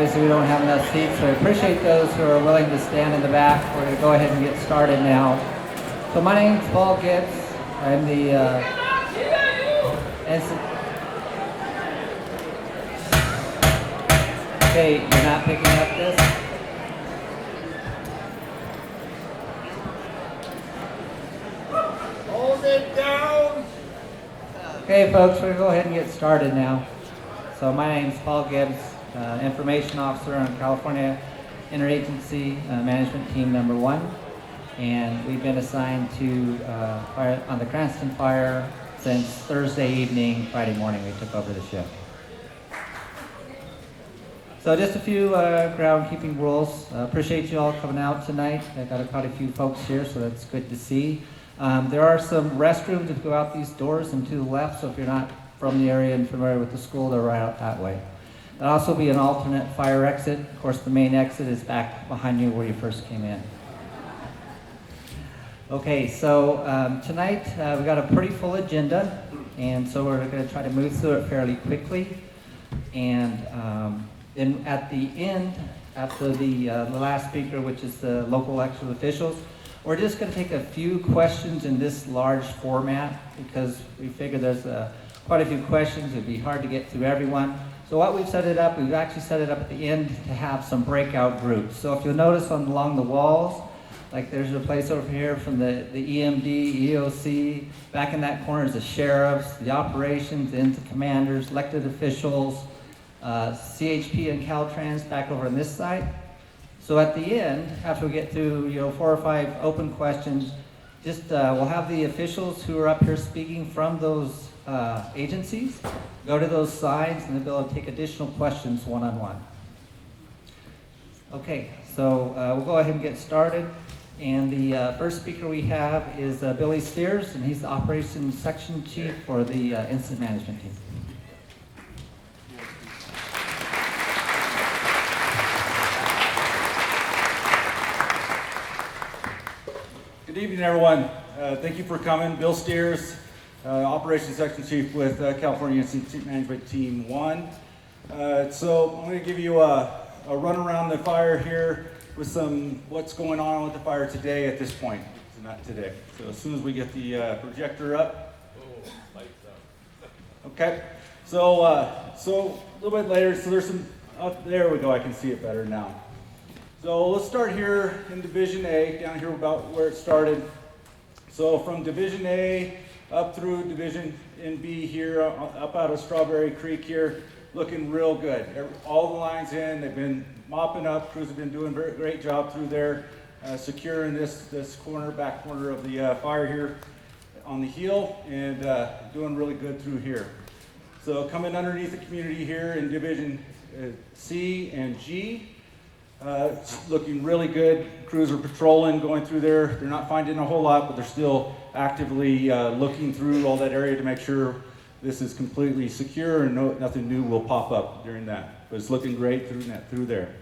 obviously we don't have enough seats, so I appreciate those who are willing to stand in the back. We're going to go ahead and get started now. So my name's Paul Gibbs. I'm the Okay, you're not picking up this? Hold it down! Okay, folks, we're going to go ahead and get started now. So my name's Paul Gibbs, Information Officer on California Interagency Management Team number 1. And we've been assigned to fire on the Cranston Fire since Thursday evening. Friday morning we took over the shift. So just a few groundkeeping rules. Appreciate you all coming out tonight. I got quite a few folks here, so that's good to see. There are some restrooms that go out these doors and to the left, so if you're not from the area and familiar with the school, they're right out that way. There'll also be an alternate fire exit. Of course, the main exit is back behind you where you first came in. Okay, so tonight we've got a pretty full agenda, and so we're going to try to move through it fairly quickly. And then at the end, after the last speaker, which is the local elected officials, we're just going to take a few questions in this large format because we figure there's quite a few questions. It'd be hard to get through everyone. So what we've actually set it up at the end to have some breakout groups. So if you'll notice along the walls, like there's a place over here from the EMD, EOC, back in that corner is the sheriffs, the operations, the commanders, elected officials, CHP and Caltrans back over on this side. So at the end, after we get through 4 or 5 open questions, just we'll have the officials who are up here speaking from those agencies go to those sides and they'll be able to take additional questions one-on-one. Okay, so we'll go ahead and get started. And the first speaker we have is Billy Steers, and he's the Operations Section Chief for the Incident Management Team. Good evening, everyone. Thank you for coming. Bill Steers, Operations Section Chief with California Incident Management Team 1. So I'm going to give you a run around the fire here with some what's going on with the fire today at this point. So not today. So as soon as we get the projector up. Okay. So a little bit later. So there's some. Oh, there we go. I can see it better now. So let's start here in Division A, down here about where it started. So from Division A up through Division B here, up out of Strawberry Creek here, looking real good. All the lines in, they've been mopping up. Crews have been doing a very great job through there, securing this back corner of the fire here on the hill, and doing really good through here. So coming underneath the community here in Division C and G, looking really good. Crews are patrolling, going through there. They're not finding a whole lot, but they're still actively looking through all that area to make sure this is completely secure and nothing new will pop up during that. But it's looking great through there.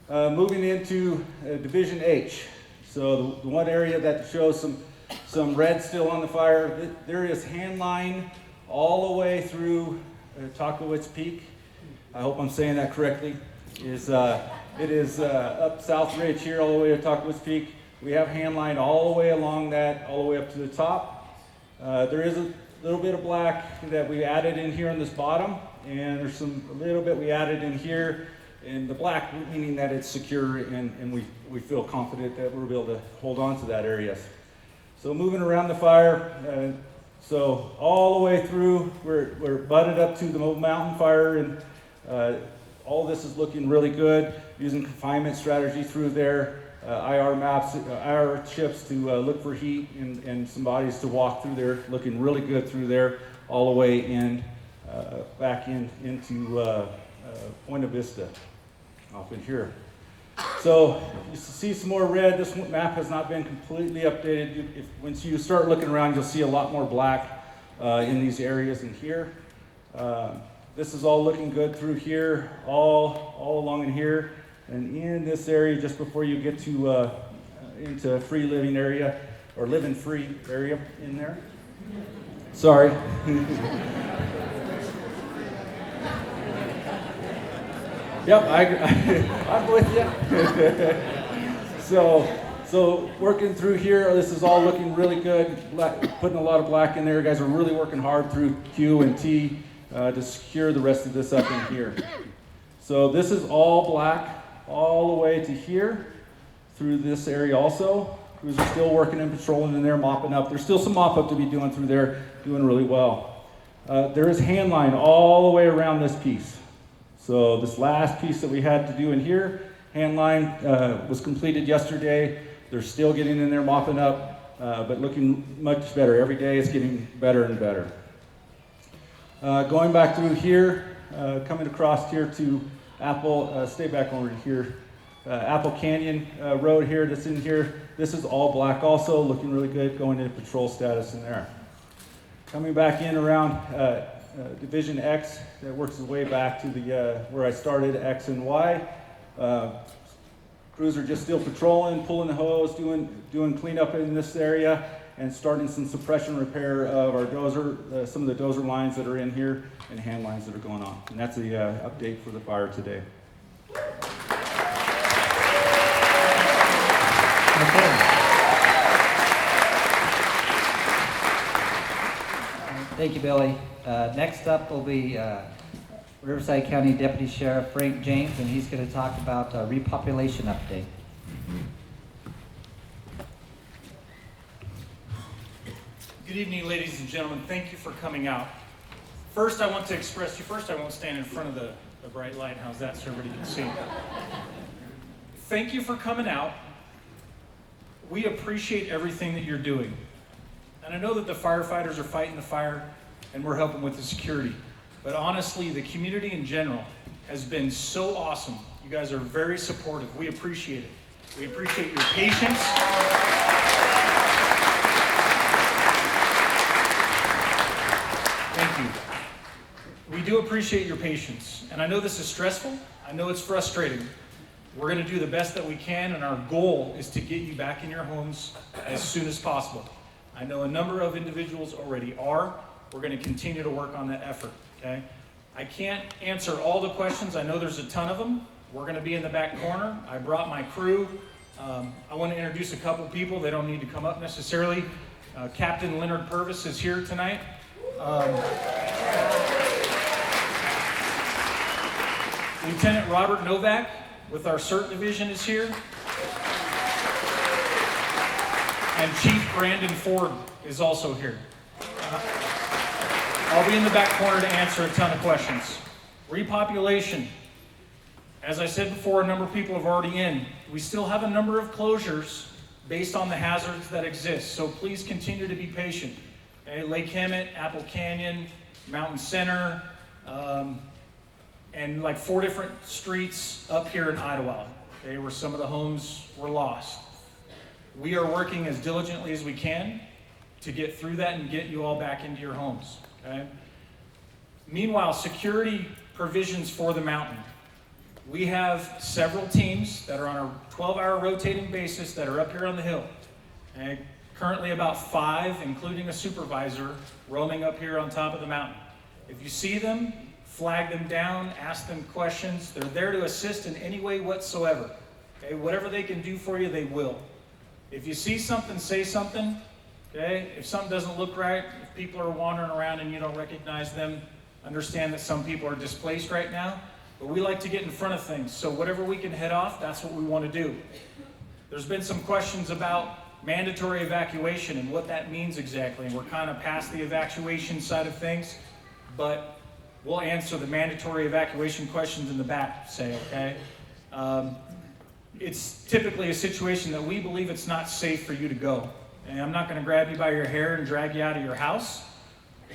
Moving into Division H. So the one area that shows some red still on the fire, there is hand line all the way through Takowitz Peak. I hope I'm saying that correctly. It is up South Ridge here all the way to Takowitz Peak. We have hand line all the way along that, all the way up to the top. There is a little bit of black that we added in here on this bottom, and there's a little bit we added in here, and the black meaning that it's secure, and we feel confident that we'll be able to hold on to that area. So moving around the fire, so all the way through, we're butted up to the mountain fire, and all this is looking really good, using confinement strategy through there, IR maps, IR chips to look for heat and some bodies to walk through there, looking really good through there, all the way in, back into Buena Vista, off in here. So you see some more red. This map has not been completely updated. Once you start looking around, you'll see a lot more black in these areas in here. This is all looking good through here, all along in here, and in this area just before you get to into free living area or living free area in there. Sorry. Yep, I'm with you. So working through here, this is all looking really good. Putting a lot of black in there. Guys are really working hard through Q and T to secure the rest of this up in here. So this is all black all the way to here through this area also. Crews are still working and patrolling in there, mopping up. There's still some mop up to be doing through there, doing really well. There is hand line all the way around this piece. So this last piece that we had to do in here, hand line was completed yesterday. They're still getting in there, mopping up, but looking much better. Every day it's getting better and better. Going back through here, coming across here to Apple, stay back over here. Apple Canyon Road here, that's in here. This is all black also, looking really good, going into patrol status in there. Coming back in around Division X, that works its way back to the where I started, X and Y. Crews are just still patrolling, pulling the hose, doing cleanup in this area, and starting some suppression repair of our dozer, some of the dozer lines that are in here, and hand lines that are going on. And that's the update for the fire today. Okay. Thank you, Billy. Next up will be Riverside County Deputy Sheriff Frank James, and he's going to talk about a repopulation update. Good evening, ladies and gentlemen. Thank you for coming out. First, I want to express you. First, I won't stand in front of the bright light. How's that, so everybody can see? Thank you for coming out. We appreciate everything that you're doing. And I know that the firefighters are fighting the fire, and we're helping with the security. But honestly, the community in general has been so awesome. You guys are very supportive. We appreciate it. We appreciate your patience. Thank you. We do appreciate your patience. And I know this is stressful. I know it's frustrating. We're going to do the best that we can, and our goal is to get you back in your homes as soon as possible. I know a number of individuals already are. We're going to continue to work on that effort, okay? I can't answer all the questions. I know there's a ton of them. We're going to be in the back corner. I brought my crew. I want to introduce a couple people. They don't need to come up necessarily. Captain Leonard Purvis is here tonight. Lieutenant Robert Novak with our CERT division is here. And Chief Brandon Ford is also here. I'll be in the back corner to answer a ton of questions. Repopulation. As I said before, a number of people have already in. We still have a number of closures based on the hazards that exist, so please continue to be patient. Okay, Lake Hemet, Apple Canyon, Mountain Center, and like 4 different streets up here in Idyllwild, okay, where some of the homes were lost. We are working as diligently as we can to get through that and get you all back into your homes. Okay? Meanwhile, security provisions for the mountain. We have several teams that are on a 12-hour rotating basis that are up here on the hill. Okay? Currently about 5, including a supervisor, roaming up here on top of the mountain. If you see them, flag them down, ask them questions. They're there to assist in any way whatsoever. Okay? Whatever they can do for you, they will. If you see something, say something. Okay? If something doesn't look right, if people are wandering around and you don't recognize them, understand that some people are displaced right now. But we like to get in front of things. So whatever we can head off, that's what we want to do. There's been some questions about mandatory evacuation and what that means exactly. And we're kind of past the evacuation side of things, but we'll answer the mandatory evacuation questions in the back, say, okay? It's typically a situation that we believe it's not safe for you to go. And I'm not going to grab you by your hair and drag you out of your house,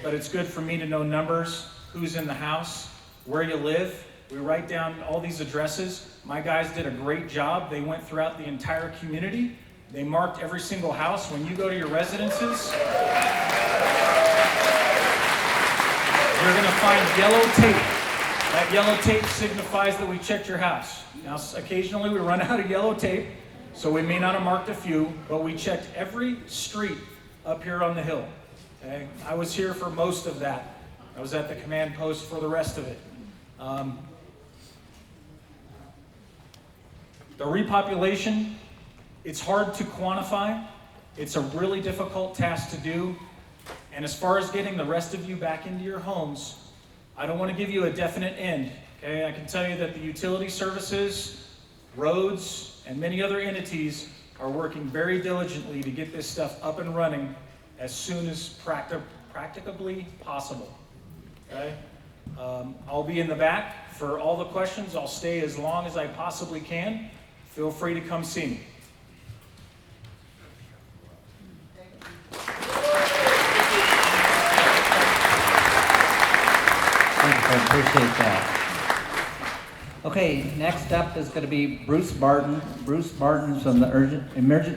but it's good for me to know numbers, who's in the house, where you live. We write down all these addresses. My guys did a great job. They went throughout the entire community. They marked every single house. When you go to your residences, you're going to find yellow tape. That yellow tape signifies that we checked your house. Now, occasionally we run out of yellow tape, so we may not have marked a few, but we checked every street up here on the hill. Okay? I was here for most of that. I was at the command post for the rest of it. The repopulation, it's hard to quantify. It's a really difficult task to do. And as far as getting the rest of you back into your homes, I don't want to give you a definite end. Okay, I can tell you that the utility services, roads, and many other entities are working very diligently to get this stuff up and running as soon as practicably possible. Okay, I'll be in the back for all the questions. I'll stay as long as I possibly can. Feel free to come see me. I appreciate that. Okay, next up is going to be Bruce Barton. Bruce Barton's from the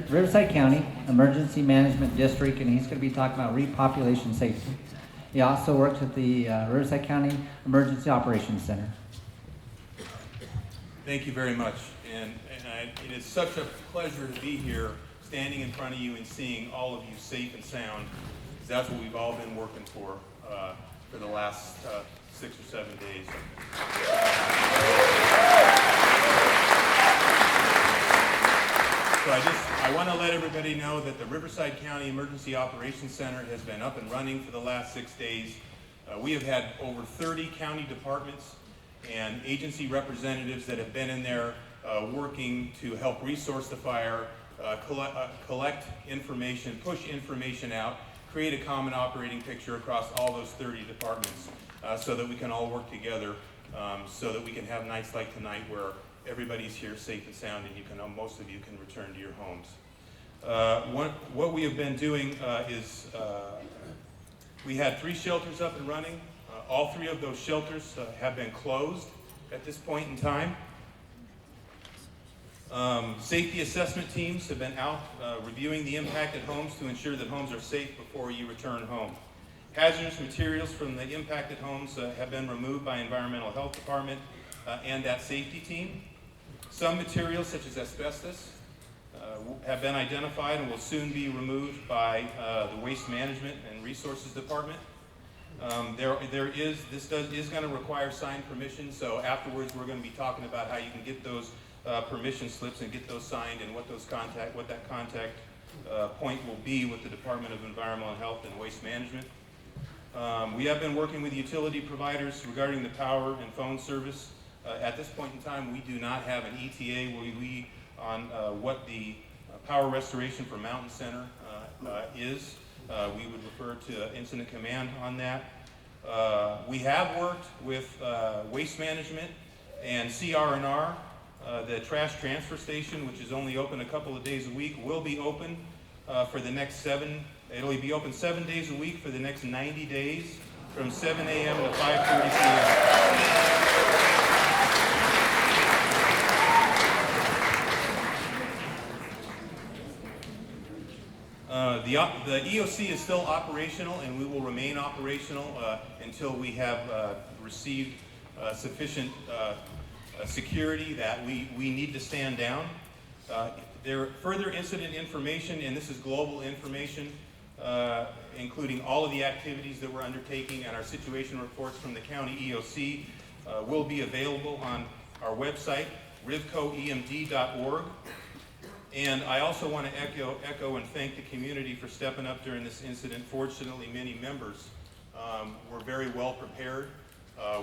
Riverside County Emergency Management District, and he's going to be talking about repopulation safety. He also works at the Riverside County Emergency Operations Center. Thank you very much, and it is such a pleasure to be here, standing in front of you and seeing all of you safe and sound, because that's what we've all been working for the last 6 or 7 days. So I want to let everybody know that the Riverside County Emergency Operations Center has been up and running for the last 6 days. We have had over 30 county departments and agency representatives that have been in there working to help resource the fire, collect information, push information out, create a common operating picture across all those 30 departments so that we can all work together so that we can have nights like tonight where everybody's here safe and sound and you can, most of you can return to your homes. What we have been doing is we had 3 shelters up and running. All 3 of those shelters have been closed at this point in time. Safety assessment teams have been out reviewing the impacted homes to ensure that homes are safe before you return home. Hazardous materials from the impacted homes have been removed by Environmental Health Department and that safety team. Some materials, such as asbestos, have been identified and will soon be removed by the Waste Management and Resources Department. This is going to require signed permission, so afterwards we're going to be talking about how you can get those permission slips and get those signed and what that contact point will be with the Department of Environmental Health and Waste Management. We have been working with utility providers regarding the power and phone service. At this point in time, we do not have an ETA on what the power restoration for Mountain Center is. We would refer to Incident Command on that. We have worked with Waste Management and CR&R. The trash transfer station, which is only open a couple of days a week, will be open for the next 7. It'll be open 7 days a week for the next 90 days, from 7 a.m. to 5:30 p.m. The EOC is still operational, and we will remain operational until we have received sufficient security that we need to stand down. There are further incident information, and this is global information, including all of the activities that we're undertaking, and our situation reports from the county EOC will be available on our website, rivcoemd.org. And I also want to echo and thank the community for stepping up during this incident. Fortunately, many members were very well prepared,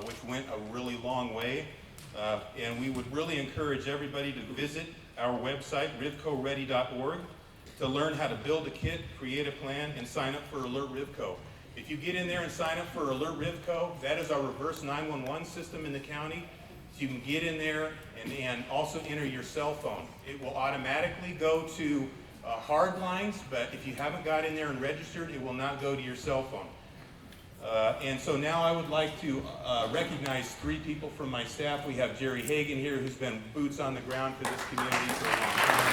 which went a really long way. And we would really encourage everybody to visit our website, rivcoready.org, to learn how to build a kit, create a plan, and sign up for Alert Rivco. If you get in there and sign up for Alert Rivco, that is our reverse 911 system in the county. So you can get in there and also enter your cell phone. It will automatically go to hard lines, but if you haven't got in there and registered, it will not go to your cell phone. And so now I would like to recognize 3 people from my staff. We have Jerry Hagan here, who's been boots on the ground for this community for a long time.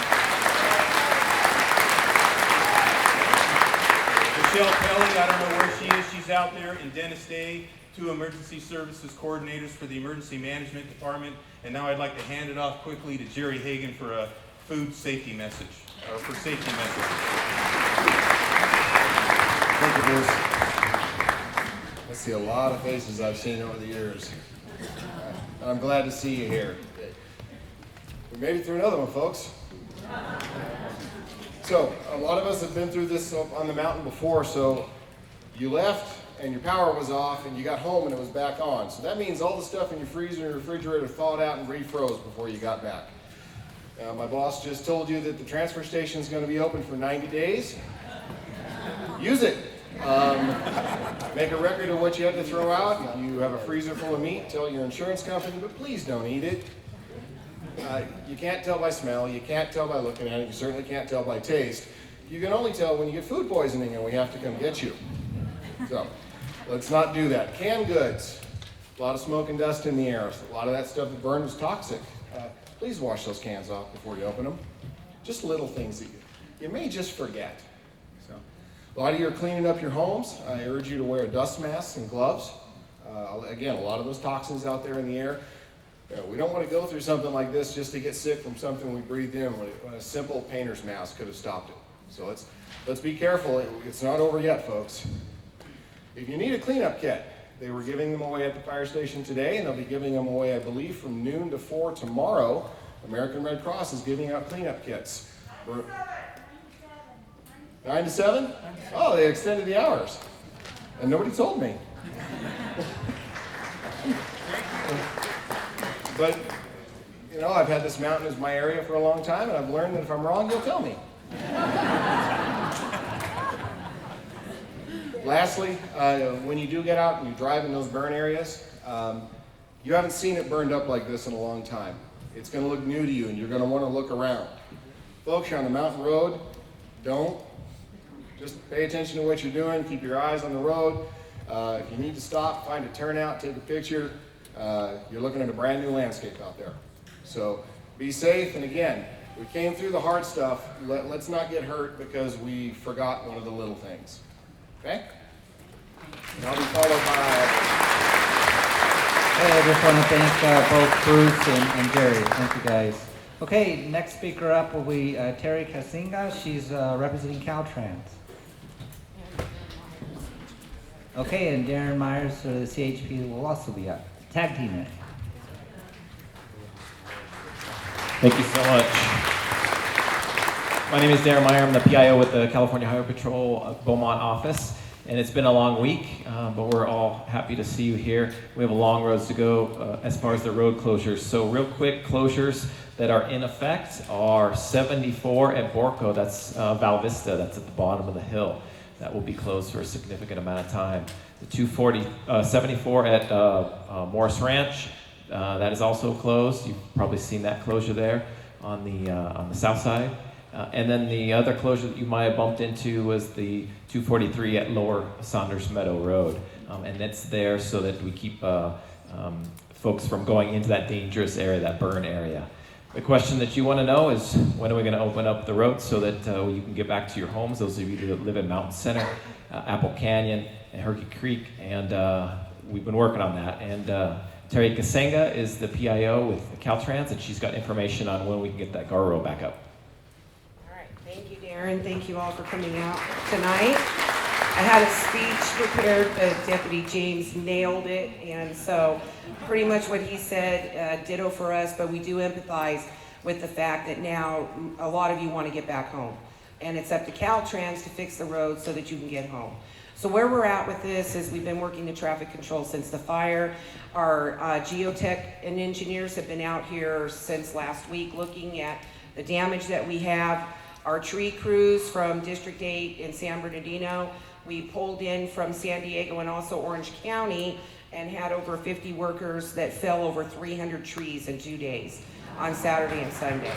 Michelle Kelly, I don't know where she is. She's out there. And Dennis Day, 2 emergency services coordinators for the Emergency Management Department. And now I'd like to hand it off quickly to Jerry Hagan for a food safety message, or for safety message. Thank you, Bruce. I see a lot of faces I've seen over the years. And I'm glad to see you here. We made it through another one, folks. So, a lot of us have been through this on the mountain before, so you left and your power was off and you got home and it was back on. So that means all the stuff in your freezer and refrigerator thawed out and refroze before you got back. My boss just told you that the transfer station is going to be open for 90 days. Use it. Make a record of what you have to throw out. If you have a freezer full of meat, tell your insurance company, but please don't eat it. You can't tell by smell, you can't tell by looking at it, you certainly can't tell by taste. You can only tell when you get food poisoning and we have to come get you. So, let's not do that. Canned goods, a lot of smoke and dust in the air. A lot of that stuff that burned was toxic. Please wash those cans off before you open them. Just little things that you may just forget. So, a lot of you are cleaning up your homes. I urge you to wear a dust mask and gloves. Again, a lot of those toxins out there in the air. We don't want to go through something like this just to get sick from something we breathed in when a simple painter's mask could have stopped it. So let's be careful. It's not over yet, folks. If you need a cleanup kit, they were giving them away at the fire station today, and they'll be giving them away, I believe, from noon to 4 tomorrow. American Red Cross is giving out cleanup kits. 9 to 7? Oh, they extended the hours. And nobody told me. But, you know, I've had this mountain as my area for a long time, and I've learned that if I'm wrong, you'll tell me. Lastly, when you do get out and you drive in those burn areas, you haven't seen it burned up like this in a long time. It's going to look new to you, and you're going to want to look around. Folks, you're on the mountain road. Don't. Just pay attention to what you're doing. Keep your eyes on the road. If you need to stop, find a turnout, take a picture. You're looking at a brand new landscape out there. So be safe, and again, we came through the hard stuff. Let's not get hurt because we forgot one of the little things. Okay? And I'll be followed by... Hey, I just want to thank both Bruce and Jerry. Thank you, guys. Okay, next speaker up will be Terry Kasinga. She's representing Caltrans. Okay, and Darren Myers for the CHP will also be up. Tag team it. Thank you so much. My name is Darren Meyer. I'm the PIO with the California Highway Patrol Beaumont office. And it's been a long week, but we're all happy to see you here. We have a long road to go as far as the road closures. So real quick, closures that are in effect are 74 at Borco, that's Val Vista, that's at the bottom of the hill. That will be closed for a significant amount of time. The 74 at Morris Ranch, that is also closed. You've probably seen that closure there on the south side. And then the other closure that you might have bumped into was the 243 at Lower Saunders Meadow Road. And that's there so that we keep folks from going into that dangerous area, that burn area. The question that you want to know is, when are we going to open up the road so that you can get back to your homes, those of you that live in Mountain Center, Apple Canyon, and Herky Creek, and we've been working on that. And Terry Kasenga is the PIO with Caltrans, and she's got information on when we can get that guardrail back up. All right, thank you, Darren. Thank you all for coming out tonight. I had a speech prepared, but Deputy James nailed it, and so pretty much what he said, ditto for us, but we do empathize with the fact that now a lot of you want to get back home. And it's up to Caltrans to fix the road so that you can get home. So where we're at with this is we've been working the traffic control since the fire. Our geotech and engineers have been out here since last week looking at the damage that we have. Our tree crews from District 8 in San Bernardino, we pulled in from San Diego and also Orange County and had over 50 workers that fell over 300 trees in 2 days on Saturday and Sunday.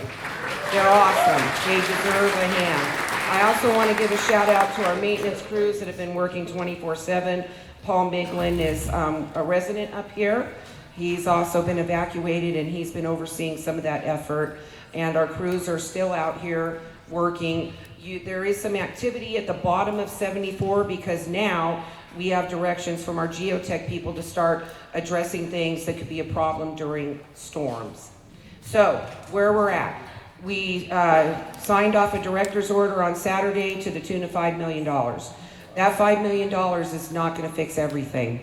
They're awesome. They deserve a hand. I also want to give a shout out to our maintenance crews that have been working 24/7. Paul Miglin is a resident up here. He's also been evacuated and he's been overseeing some of that effort. And our crews are still out here working. There is some activity at the bottom of 74 because now we have directions from our geotech people to start addressing things that could be a problem during storms. So, where we're at. We signed off a director's order on Saturday to the tune of $5 million. That $5 million is not going to fix everything.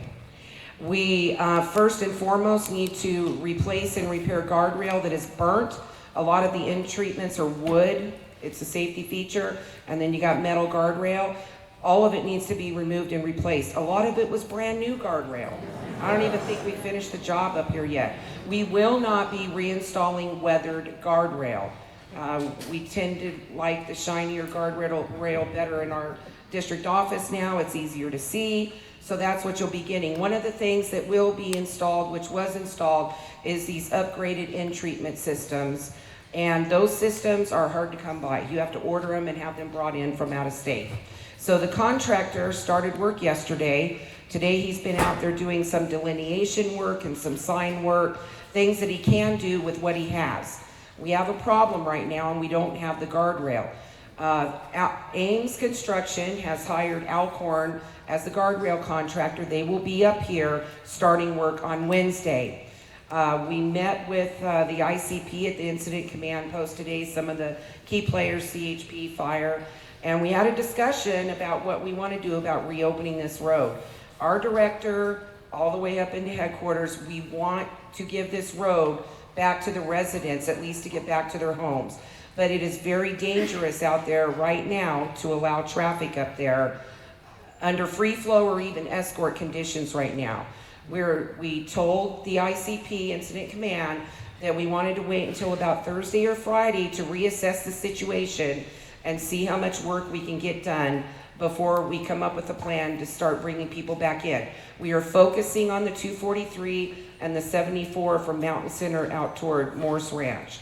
We first and foremost need to replace and repair guardrail that is burnt A lot of the end treatments are wood. It's a safety feature. And then you got metal guardrail. All of it needs to be removed and replaced. A lot of it was brand new guardrail. I don't even think we finished the job up here yet. We will not be reinstalling weathered guardrail. We tend to like the shinier guardrail better in our district office now. It's easier to see. So that's what you'll be getting. One of the things that will be installed, which was installed, is these upgraded end treatment systems. And those systems are hard to come by. You have to order them and have them brought in from out of state. So the contractor started work yesterday. Today he's been out there doing some delineation work and some sign work, things that he can do with what he has. We have a problem right now and we don't have the guardrail. Ames Construction has hired Alcorn as the guardrail contractor. They will be up here starting work on Wednesday. We met with the ICP at the Incident Command Post today, some of the key players, CHP, Fire, and we had a discussion about what we want to do about reopening this road. Our director, all the way up into headquarters, we want to give this road back to the residents, at least to get back to their homes. But it is very dangerous out there right now to allow traffic up there under free flow or even escort conditions right now. We told the ICP, Incident Command, that we wanted to wait until about Thursday or Friday to reassess the situation and see how much work we can get done before we come up with a plan to start bringing people back in. We are focusing on the 243 and the 74 from Mountain Center out toward Morse Ranch.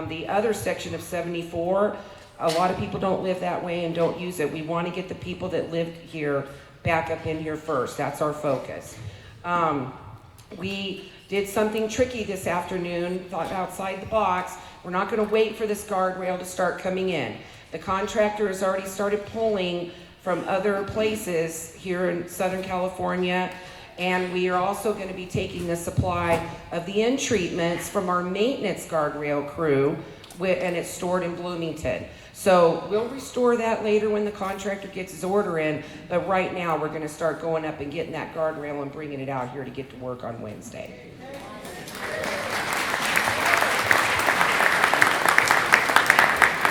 The other section of 74, a lot of people don't live that way and don't use it. We want to get the people that live here back up in here first. That's our focus. We did something tricky this afternoon, thought outside the box. We're not going to wait for this guardrail to start coming in. The contractor has already started pulling from other places here in Southern California, and we are also going to be taking the supply of the end treatments from our maintenance guardrail crew, and it's stored in Bloomington. So we'll restore that later when the contractor gets his order in, but right now we're going to start going up and getting that guardrail and bringing it out here to get to work on Wednesday.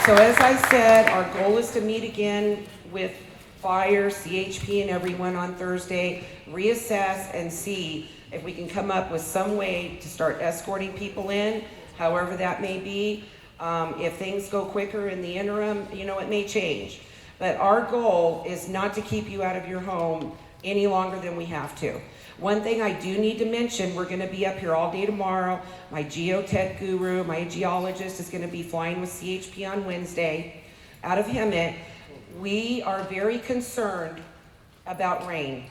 So as I said, our goal is to meet again with Fire, CHP, and everyone on Thursday, reassess and see if we can come up with some way to start escorting people in, however that may be. If things go quicker in the interim, it may change. But our goal is not to keep you out of your home any longer than we have to. One thing I do need to mention, we're going to be up here all day tomorrow. My geotech guru, my geologist, is going to be flying with CHP on Wednesday out of Hemet. We are very concerned about rain.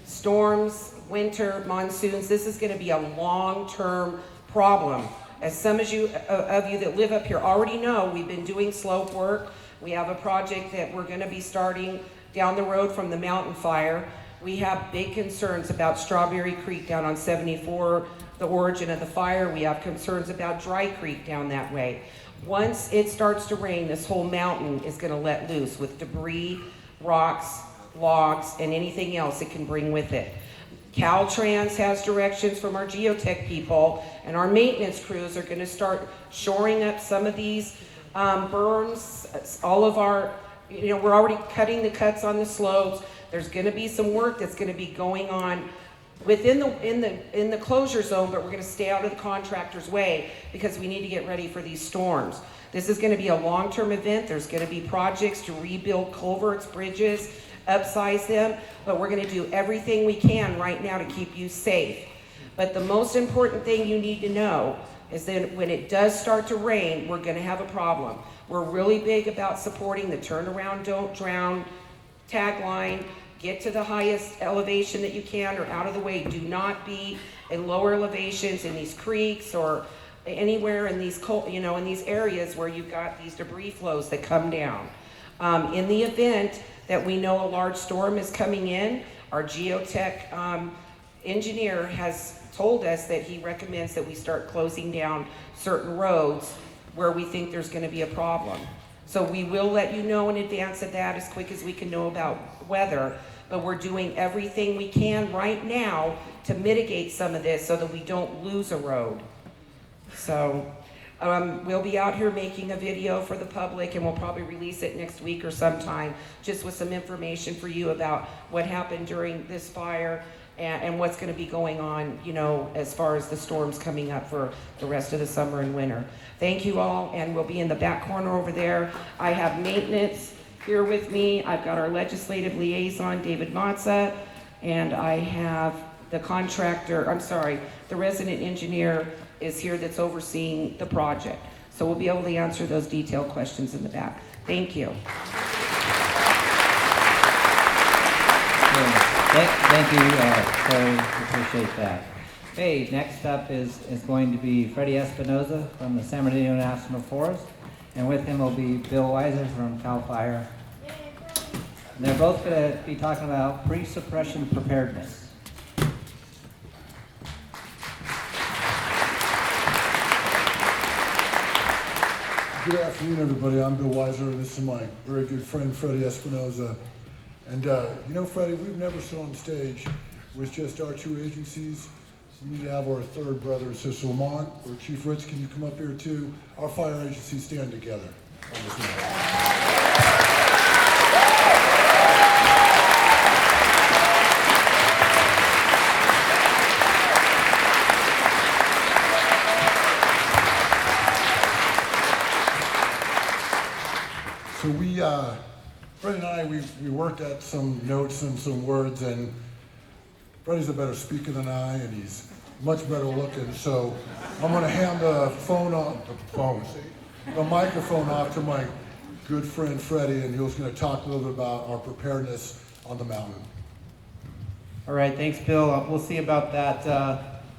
Storms, winter, monsoons, this is going to be a long-term problem. As some of you that live up here already know, we've been doing slope work. We have a project that we're going to be starting down the road from the Mountain Fire. We have big concerns about Strawberry Creek down on 74, the origin of the fire. We have concerns about Dry Creek down that way. Once it starts to rain, this whole mountain is going to let loose with debris, rocks, logs, and anything else it can bring with it. Caltrans has directions from our geotech people, and our maintenance crews are going to start shoring up some of these berms. All of our, we're already cutting the cuts on the slopes. There's going to be some work that's going to be going on within the closure zone, but we're going to stay out of the contractor's way because we need to get ready for these storms. This is going to be a long-term event. There's going to be projects to rebuild culverts, bridges, upsize them, but we're going to do everything we can right now to keep you safe. But the most important thing you need to know is that when it does start to rain, we're going to have a problem. We're really big about supporting the turn around, don't drown tagline. Get to the highest elevation that you can or out of the way. Do not be in lower elevations in these creeks or anywhere in these, in these areas where you've got these debris flows that come down. In the event that we know a large storm is coming in, our geotech engineer has told us that he recommends that we start closing down certain roads where we think there's going to be a problem. So we will let you know in advance of that as quick as we can know about weather, but we're doing everything we can right now to mitigate some of this so that we don't lose a road. So We'll be out here making a video for the public, and we'll probably release it next week or sometime, just with some information for you about what happened during this fire and what's going to be going on, you know, as far as the storms coming up for the rest of the summer and winter. Thank you all, and we'll be in the back corner over there. I have maintenance here with me. I've got our legislative liaison, David Matza, and I have the the resident engineer is here that's overseeing the project. So we'll be able to answer those detailed questions in the back. Thank you. Thank you, Terry. Appreciate that. Okay, next up is going to be Freddie Espinoza from the San Bernardino National Forest, and with him will be Bill Weiser from CAL FIRE. And they're both going to be talking about pre-suppression preparedness. Good afternoon, everybody. I'm Bill Weiser, and this is my very good friend, Freddie Espinoza. And you know, Freddie, we've never stood on stage with just our two agencies. We need to have our third brother, Sister Lamont, or Chief Ritz, can you come up here too? Our fire agencies stand together on this matter. So Freddie and I, we worked at some notes and some words, and Freddie's a better speaker than I, and he's much better looking, so I'm gonna hand the microphone off to my good friend Freddie, and he's gonna talk a little bit about our preparedness on the mountain. All right, thanks, Bill. We'll see about that.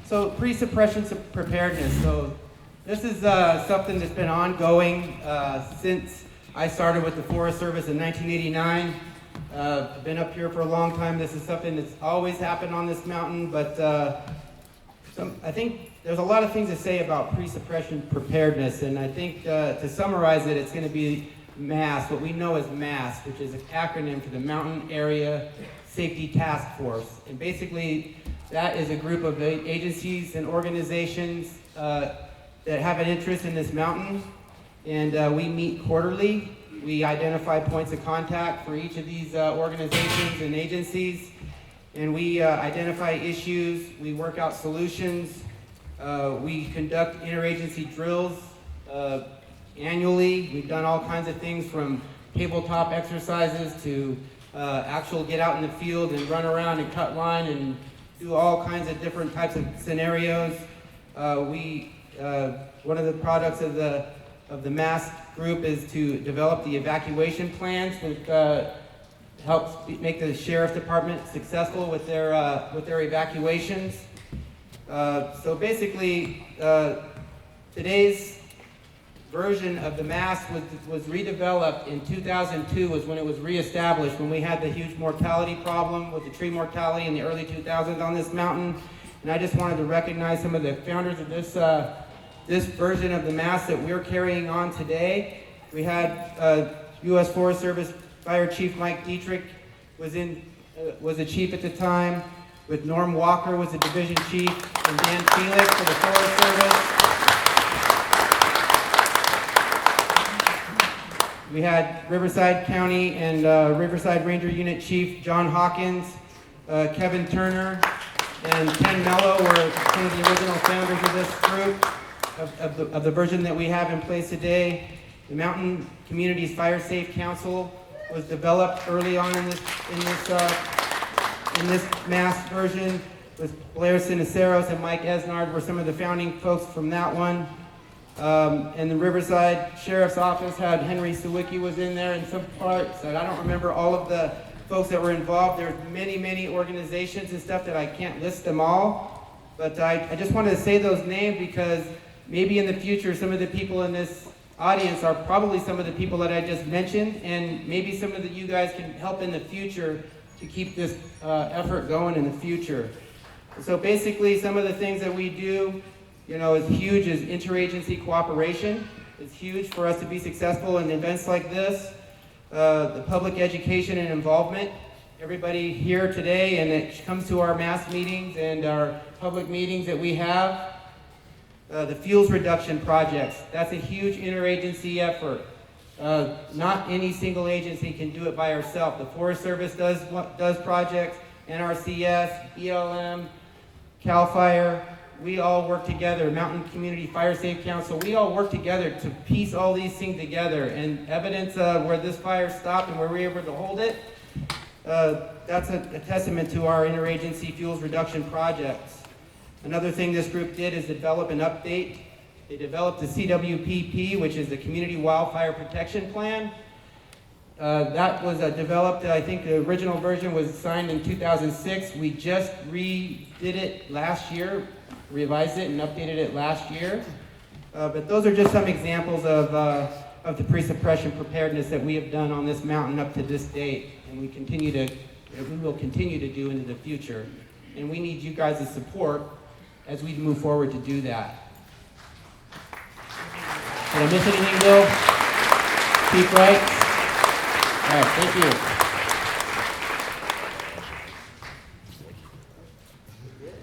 So pre-suppression preparedness. So this is something that's been ongoing since I started with the Forest Service in 1989. I've been up here for a long time. This is something that's always happened on this mountain, but I think there's a lot of things to say about pre-suppression preparedness, and I think to summarize it, it's going to be MASS, what we know as MASS, which is an acronym for the Mountain Area Safety Task Force. And basically, that is a group of agencies and organizations that have an interest in this mountain. And we meet quarterly. We identify points of contact for each of these organizations and agencies. And we identify issues, we work out solutions. We conduct interagency drills annually. We've done all kinds of things from tabletop exercises to actual get out in the field and run around and cut line and do all kinds of different types of scenarios. One of the products of the MASS group is to develop the evacuation plans that helps make the sheriff's department successful with their evacuations. So basically, today's version of the MASS was redeveloped in 2002 was when it was reestablished, when we had the huge mortality problem with the tree mortality in the early 2000s on this mountain. And I just wanted to recognize some of the founders of this version of the MASS that we're carrying on today. We had U.S. Forest Service Fire Chief Mike Dietrich was the chief at the time, with Norm Walker was the division chief, and Dan Felix for the Forest Service. We had Riverside County and Riverside Ranger Unit Chief John Hawkins, Kevin Turner, and Ken Mello were some of the original founders of this group. Of the version that we have in place today. The Mountain Communities Fire Safe Council was developed early on in this MASS version, with Blair Siniceros and Mike Esnard were some of the founding folks from that one. And the Riverside Sheriff's Office had Henry Sawicki was in there in some parts. I don't remember all of the folks that were involved. There's many organizations and stuff that I can't list them all. But I just wanted to say those names because maybe in the future, some of the people in this audience are probably some of the people that I just mentioned, and maybe some of you guys can help in the future to keep this effort going in the future. So basically, some of the things that we do, you know, is huge is interagency cooperation. It's huge for us to be successful in events like this. The public education and involvement. Everybody here today, and it comes to our MASS meetings and our public meetings that we have. the fuels reduction projects. That's a huge interagency effort. Not any single agency can do it by herself. The Forest Service does projects, NRCS, ELM, CAL FIRE. We all work together. Mountain Community Fire Safe Council. We all work together to piece all these things together. And evidence where this fire stopped and where we were able to hold it, that's a testament to our interagency fuels reduction projects. Another thing this group did is develop an update. They developed the CWPP, which is the Community Wildfire Protection Plan. That was developed, I think the original version was signed in 2006. We just redid it last year, revised it and updated it last year. But those are just some examples of the pre-suppression preparedness that we have done on this mountain up to this date. And we will continue to do into the future. And we need you guys' support as we move forward to do that. Did I miss anything, Bill? Keep right. All right, thank you.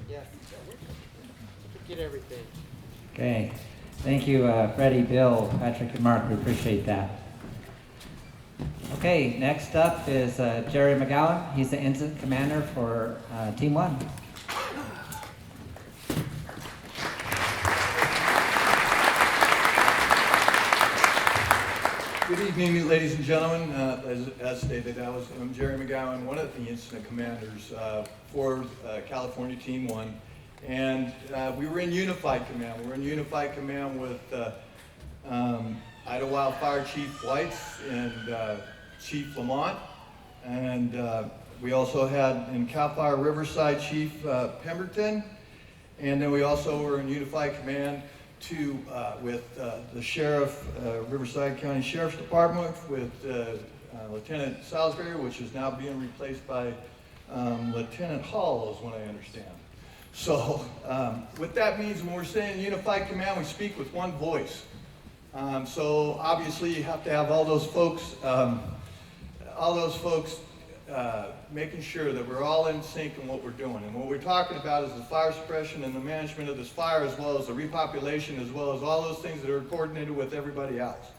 Yes. Get everything. Okay, thank you, Freddie, Bill, Patrick, and Mark. We appreciate that. Okay, next up is Jerry McGowan. He's the incident commander for Team 1. Good evening, ladies and gentlemen. As stated, I'm Jerry McGowan, one of the incident commanders for California Team 1. And we were in Unified Command. We were in Unified Command with Idyllwild Fire Chief Whites and Chief Lamont. And we also had in CAL FIRE Riverside Chief Pemberton. And then we also were in Unified Command with the Sheriff, Riverside County Sheriff's Department, with Lieutenant Salisbury, which is now being replaced by Lieutenant Hall, is what I understand. So what that means, when we're saying Unified Command, we speak with one voice. So obviously you have to have all those folks making sure that we're all in sync in what we're doing. And what we're talking about is the fire suppression and the management of this fire, as well as the repopulation, as well as all those things that are coordinated with everybody else.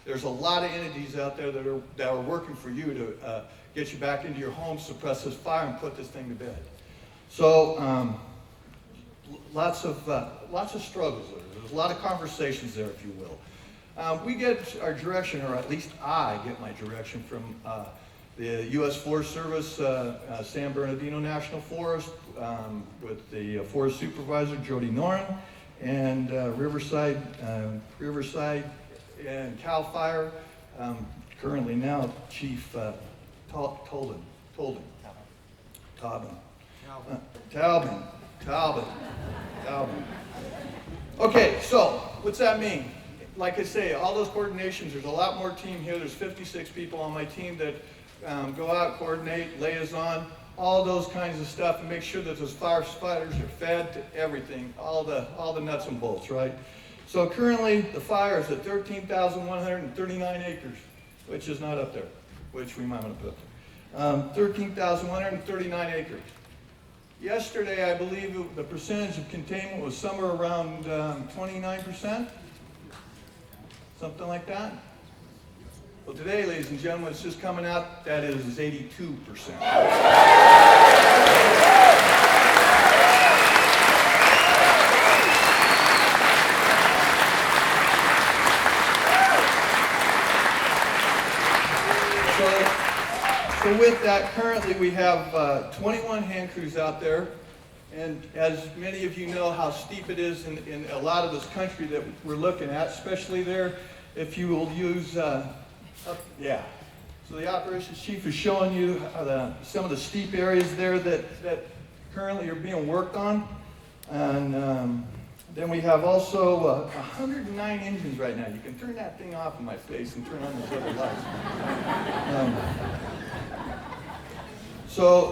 There's a lot of entities out there that are working for you to get you back into your home, suppress this fire, and put this thing to bed. So lots of struggles there. There's a lot of conversations there, if you will. We get our direction, or at least I get my direction from the U.S. Forest Service, San Bernardino National Forest, with the Forest Supervisor, Jody Noren, and Riverside and CAL FIRE, currently now Chief Talbin. Okay, so what's that mean? Like I say, all those coordinations, there's a lot more team here. There's 56 people on my team that go out, coordinate, liaison, all those kinds of stuff, and make sure that those firefighters are fed to everything, all the nuts and bolts, right? So currently, the fire is at 13,139 acres, which is not up there, which we might want to put up there. 13,139 acres. Yesterday, I believe the percentage of containment was somewhere around 29%, something like that. Well, today, ladies and gentlemen, it's just coming out that it is 82%. So with that, currently we have 21 hand crews out there. And as many of you know how steep it is in a lot of this country that we're looking at, especially there, if you will use yeah. So the operations chief is showing you some of the steep areas there that currently are being worked on. And then we have also 109 engines right now. You can turn that thing off in my face and turn on those other lights. So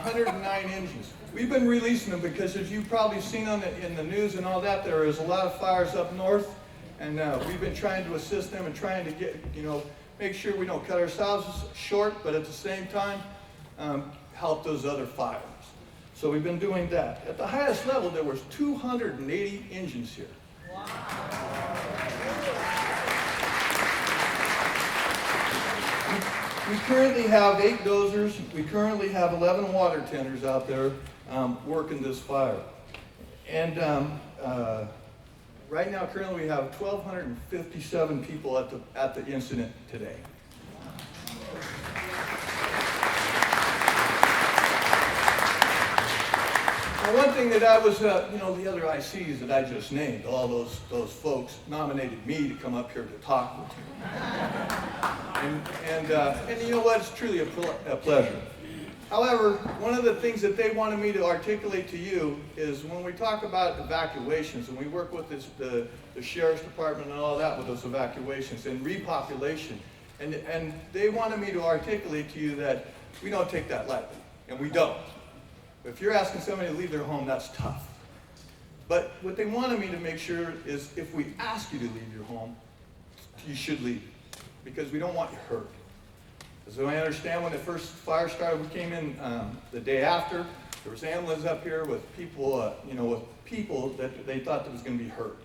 109 engines. We've been releasing them because, as you've probably seen in the news and all that, there is a lot of fires up north. And we've been trying to assist them and trying to get, make sure we don't cut ourselves short, but at the same time, help those other fires. So we've been doing that. At the highest level, there was 280 engines here. We currently have 8 dozers. We currently have 11 water tenders out there working this fire. And right now, currently, we have 1,257 people at the incident today. Now, one thing that I was, the other ICs that I just named, all those folks nominated me to come up here to talk with you. And you know what? It's truly a pleasure. However, one of the things that they wanted me to articulate to you is when we talk about evacuations, and we work with the sheriff's department and all that with those evacuations and repopulation, and they wanted me to articulate to you that we don't take that lightly, and we don't. If you're asking somebody to leave their home, that's tough. But what they wanted me to make sure is if we ask you to leave your home, you should leave, because we don't want you hurt. So I understand when the first fire started, we came in the day after. There was ambulances up here with people, that they thought that was going to be hurt.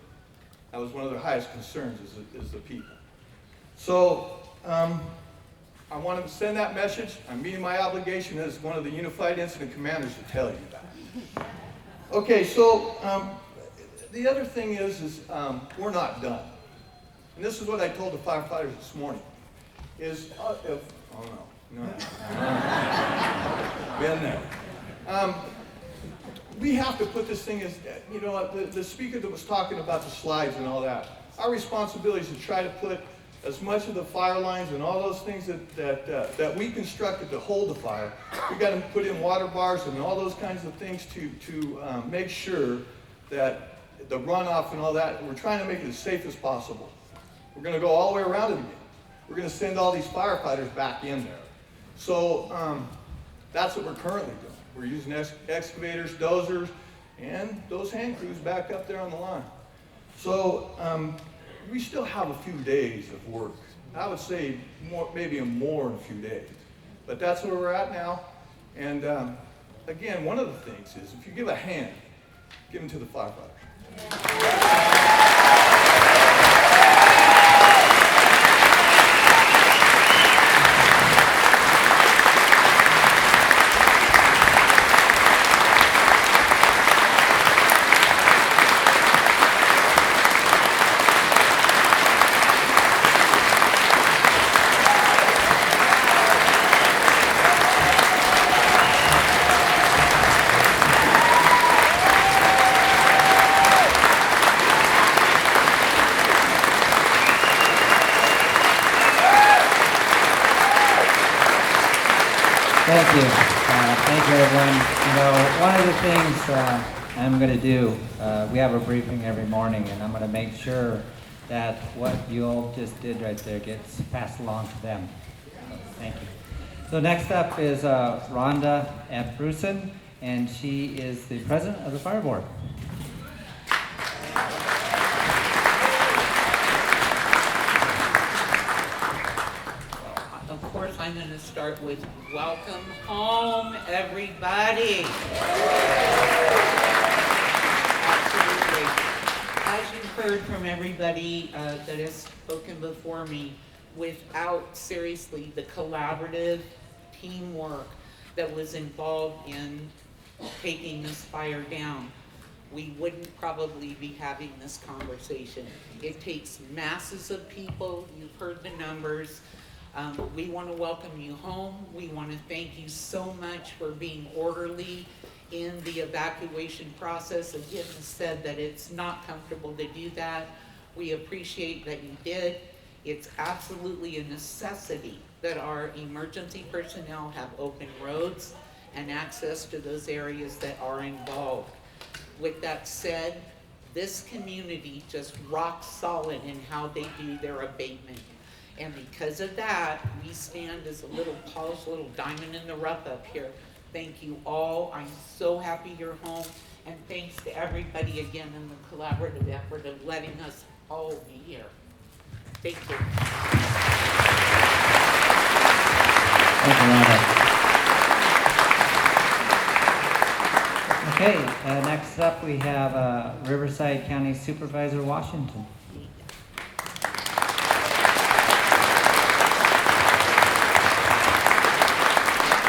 That was one of their highest concerns is the people. So I wanted to send that message. I'm meeting my obligation as one of the Unified Incident Commanders to tell you that. Okay, so the other thing is we're not done. And this is what I told the firefighters this morning. Been there. We have to put this thing as, the speaker that was talking about the slides and all that. Our responsibility is to try to put as much of the fire lines and all those things that we constructed to hold the fire. We got to put in water bars and all those kinds of things to make sure that the runoff and all that, we're trying to make it as safe as possible. We're going to go all the way around it again. We're going to send all these firefighters back in there. So that's what we're currently doing. We're using excavators, dozers, and those hand crews back up there on the line. So we still have a few days of work. I would say maybe more in a few days. But that's where we're at now. And again, one of the things is if you give a hand, give them to the firefighters. Thank you. Thank you, everyone. One of the things I'm going to do, we have a briefing every morning, and I'm going to make sure that what you all just did right there gets passed along to them. So, thank you. So next up is Rhonda Bruson, and she is the president of the fire board. Of course, I'm going to start with welcome home, everybody. Absolutely. As you've heard from everybody that has spoken before me, without seriously the collaborative teamwork that was involved in taking this fire down, we wouldn't probably be having this conversation. It takes masses of people. You've heard the numbers. We want to welcome you home. We want to thank you so much for being orderly in the evacuation process. Again, it's said that it's not comfortable to do that. We appreciate that you did. It's absolutely a necessity that our emergency personnel have open roads and access to those areas that are involved. With that said, this community just rocks solid in how they do their abatement. And because of that, we stand as a little polished little diamond in the rough up here. Thank you all. I'm so happy you're home. And thanks to everybody again in the collaborative effort of letting us all be here. Thank you. Thank you, Rhonda. Okay, next up we have Riverside County Supervisor Washington.